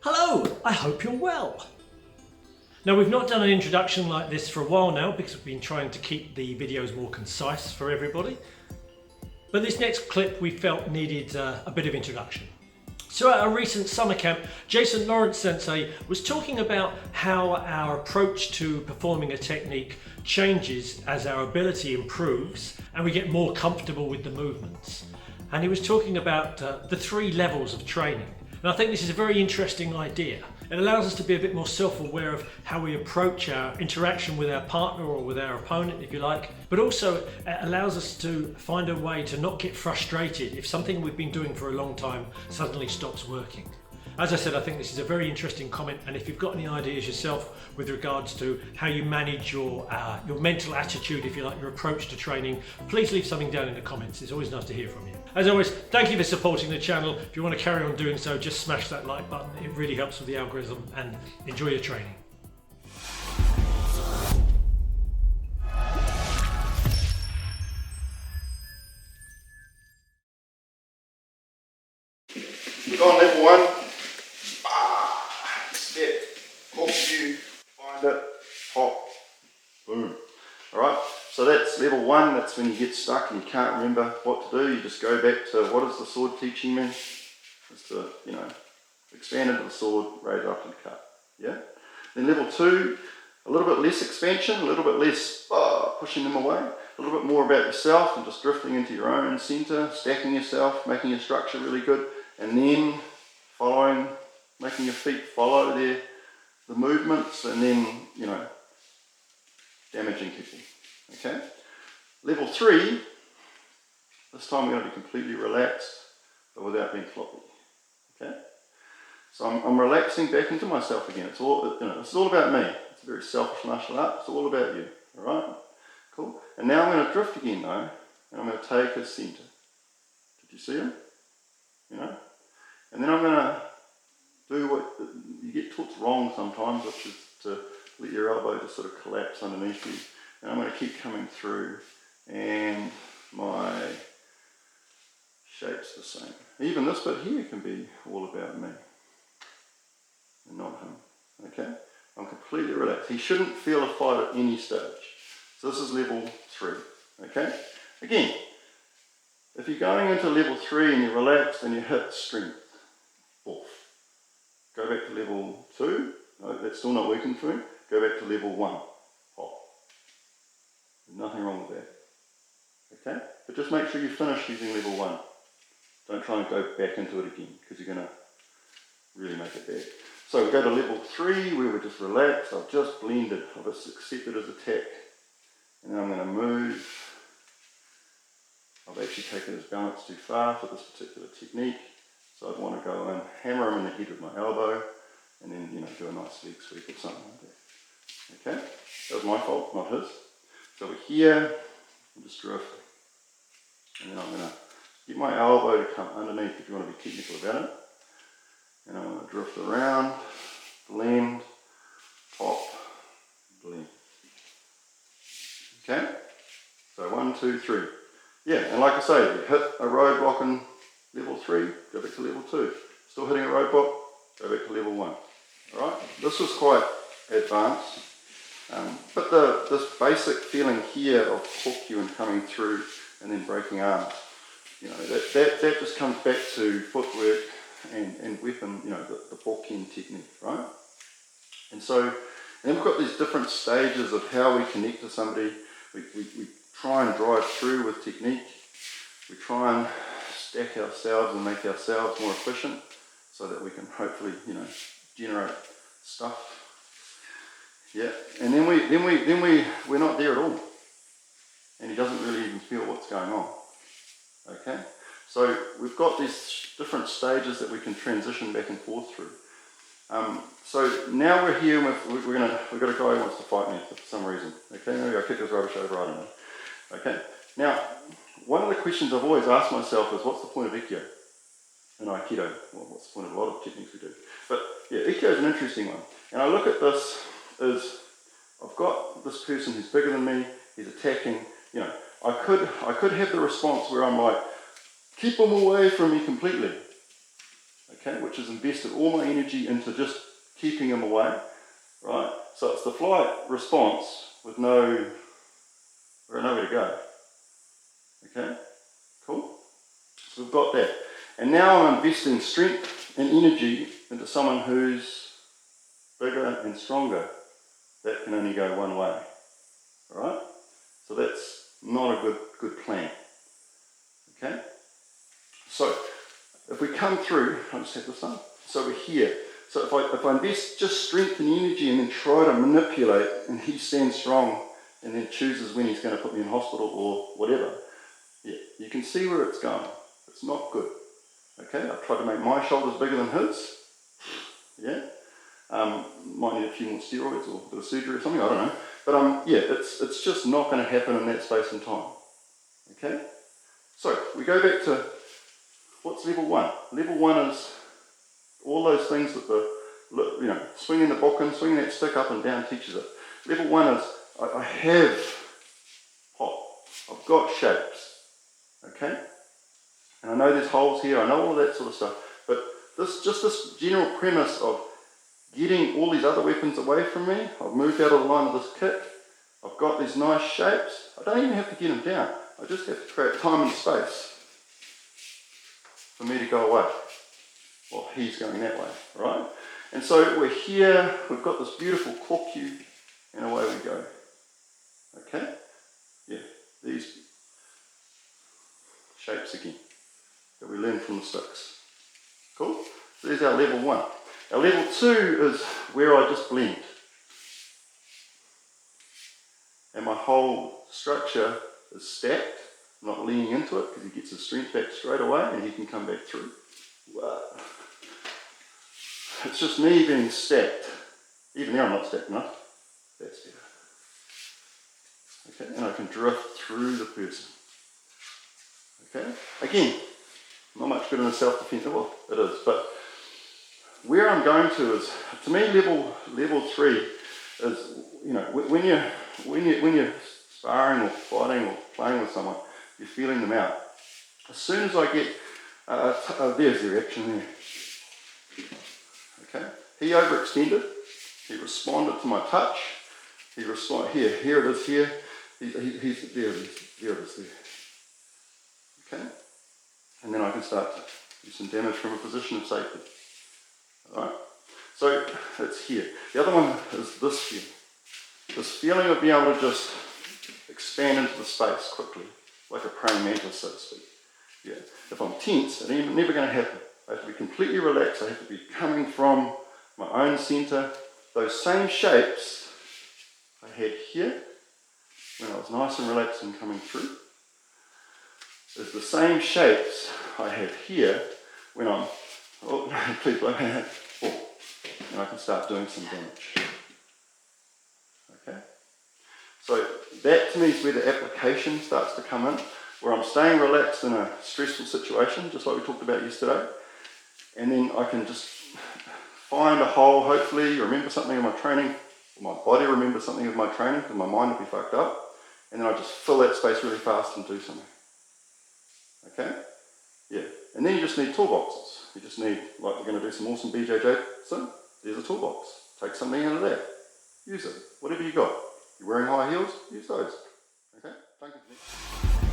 Hello, I hope you're well. Now, we've not done an introduction like this for a while now because we've been trying to keep the videos more concise for everybody. But this next clip we felt needed a bit of introduction. So at a recent summer camp, Jason Lawrence Sensei was talking about how our approach to performing a technique changes as our ability improves and we get more comfortable with the movements. And he was talking about the 3 levels of training. And I think this is a very interesting idea. It allows us to be a bit more self-aware of how we approach our interaction with our partner or with our opponent, if you like, but also it allows us to find a way to not get frustrated if something we've been doing for a long time suddenly stops working. As I said, I think this is a very interesting comment, and if you've got any ideas yourself with regards to how you manage your mental attitude, if you like, your approach to training, please leave something down in the comments. It's always nice to hear from you. As always, thank you for supporting the channel. If you want to carry on doing so, just smash that like button. It really helps with the algorithm, and enjoy your training. We've gone level 1. Step, hook you, find it, hop, boom. Alright, so that's level 1. That's when you get stuck and you can't remember what to do. You just go back to what is the sword teaching me? Just to, expand into the sword, raise up and cut. Yeah? Then level 2, a little bit less expansion, a little bit less pushing them away, a little bit more about yourself and just drifting into your own center, stacking yourself, making your structure really good, and then following, making your feet follow the movements, and then, damaging people. Okay? Level 3, this time we're going to be completely relaxed, but without being floppy. Okay? So I'm relaxing back into myself again. It's all, it's all about me. It's a very selfish martial art. It's all about you. Alright? Cool. And now I'm going to drift again though, and I'm going to take a center. Did you see him? And then I'm going to do what you get taught wrong sometimes, which is to let your elbow just sort of collapse underneath you. And I'm going to keep coming through, and my shape's the same. Even this bit here can be all about me and not him. Okay? I'm completely relaxed. He shouldn't feel a fight at any stage. So this is level 3. Okay? Again, if you're going into level 3 and you're relaxed and you hit strength, off. Go back to level 2. No, that's still not working for me. Go back to level 1. Hop. Nothing wrong with that. Okay? But just make sure you finish using level 1. Don't try and go back into it again, because you're going to really make it bad. So we go to level 3 where we're just relaxed. I've just blended. I've just accepted as attack. And then I'm going to move. I've actually taken his balance too far for this particular technique. So I'd want to go and hammer him in the head with my elbow, and then, do a nice leg sweep or something like that. Okay? That was my fault, not his. So we're here, and just drift. And then I'm going to get my elbow to come underneath, if you want to be technical about it. And I'm going to drift around, blend, pop, blend. Okay? So 1, 2, 3. Yeah, and like I say, you hit a roadblock in level 3, go back to level 2. Still hitting a roadblock, go back to level 1. Alright, this was quite advanced, but this basic feeling here of hook you and coming through and then breaking arms, that just comes back to footwork and weapon, the Bokken technique, right? And then we've got these different stages of how we connect to somebody. We try and drive through with technique. We try and stack ourselves and make ourselves more efficient so that we can hopefully, generate stuff. Yeah, and then we're not there at all. And he doesn't really even feel what's going on. Okay? So we've got these different stages that we can transition back and forth through. So now we're here and we've got a guy who wants to fight me for some reason. Okay, maybe I kick his rubbish over, I don't know. Okay, now one of the questions I've always asked myself is, what's the point of Aikido and Aikido? Well, what's the point of a lot of techniques we do? But yeah, Aikido is an interesting one. And I look at this as, I've got this person who's bigger than me, he's attacking, I could have the response where I'm like, keep him away from me completely. okay, which has invested all my energy into just keeping him away, right? So it's the flight response with nowhere to go, okay, cool? So we've got that. And now I'm investing strength and energy into someone who's bigger and stronger. That can only go one way, all right? So that's not a good plan, okay? So if we come through, I'll just have this on. So we're here. So if I invest just strength and energy and then try to manipulate, and he stands strong and then chooses when he's going to put me in hospital or whatever, yeah, you can see where it's going. It's not good. Okay, I've tried to make my shoulders bigger than his. Yeah, might need a few more steroids or a bit of surgery or something. I don't know. But yeah, it's just not going to happen in that space and time. Okay, so we go back to what's level 1. Level 1 is all those things that swinging the bokken, swinging that stick up and down teaches it. Level 1 is I have pop. I've got shapes. Okay. And I know there's holes here, I know all that sort of stuff, but this general premise of getting all these other weapons away from me, I've moved out of the line of this kick, I've got these nice shapes, I don't even have to get them down, I just have to create time and space for me to go away. Well, he's going that way, right? And so we're here, we've got this beautiful korkyu, and away we go. Okay? Yeah, these shapes again that we learn from the sticks. Cool? So there's our level 1. Our level 2 is where I just blend. And my whole structure is stacked. I'm not leaning into it because he gets his strength back straight away and he can come back through. Wow. It's just me being stacked. Even there I'm not stacked enough. That's better. Okay, and I can drift through the person. Okay, again, not much good in a self-defense. Well, it is, but where I'm going to is, to me, level 3 is, when you're sparring or fighting or playing with someone, you're feeling them out. As soon as I get, there's the reaction there. Okay, he overextended. He responded to my touch. He responded here it is here. There it is there. Okay, and then I can start to do some damage from a position of safety. Alright, so it's here. The other one is this feeling. This feeling of being able to just expand into the space quickly, like a praying mantis, so to speak. Yeah. If I'm tense, it's never going to happen. I have to be completely relaxed. I have to be coming from my own center. Those same shapes I had here when I was nice and relaxed and coming through is the same shapes I have here when I'm, please blow my hand, and I can start doing some damage. Okay? So that to me is where the application starts to come in, where I'm staying relaxed in a stressful situation, just like we talked about yesterday, and then I can just find a hole, hopefully remember something of my training, or my body remembers something of my training, because my mind will be fucked up, and then I just fill that space really fast and do something. Okay? Yeah. And then you just need toolboxes. You just need, like we're going to do some awesome BJJ, so there's a toolbox. Take something out of that. Use it. Whatever you got. You're wearing high heels, use those. Okay? Thank you.